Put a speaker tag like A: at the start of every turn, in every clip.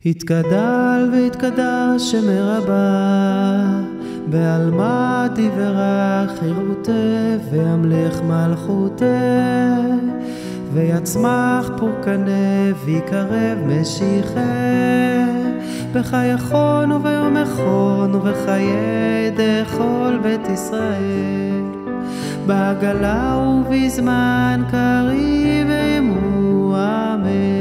A: התגדל והתקדש שם רבה, בעלמא דברך חירותה, והמלך מלכותה, ויצמח פורקנה ויקרב משיחה, בחייכון וביום אחרון ובחיי דכל בית ישראל, בעגלה ובזמן קריב אמו אמן.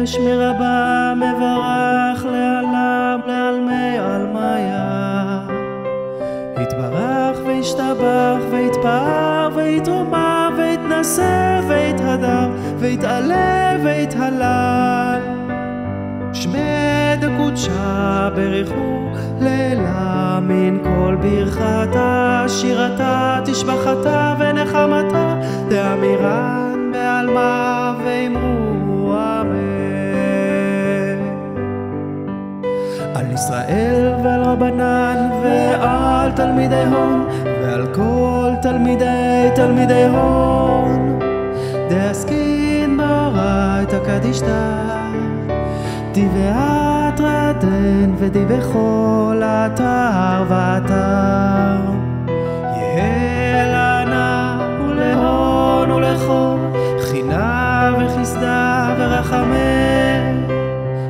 A: יש מרבה מברך לעלם לעלמי עלמיה, יתברך וישתבח ויתפאר ויתרומם ויתנשא ויתהדר ויתעלה ויתהלל, שמד קודשה בריחו לילה מן כל ברכתה, שירתה תשבחתה ונחמתה, דאמירן בעלמא ואמרו אמן. על ישראל ועל רבנן ועל תלמידי הון ועל כל תלמידי הון, דעסקין באורייתא קדישתא, די ואתרדן ודי בכל אתר ואתר, יהא לנה ולהון ולכל חינה וחסדה ורחמי,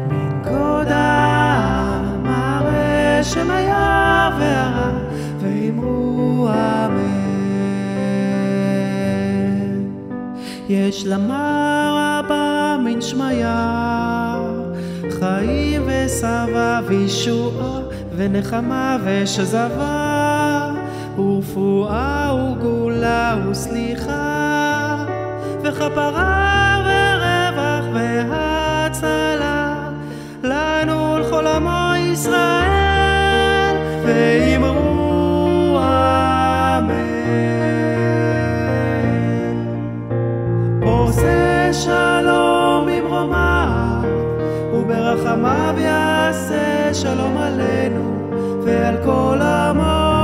A: מן קודם מראה שמיה והרע ואמרו אמן. יש לומר רבה מן שמיה, חיים ושבע וישועה ונחמה ושזבה, ורפואה וגאולה וסליחה, וכפרה ורווח והצלה, לנו ולכל עמו ישראל ואמרו אמן. עושה שלום במרומיו וברחמיו יעשה שלום עלינו ועל כל עמו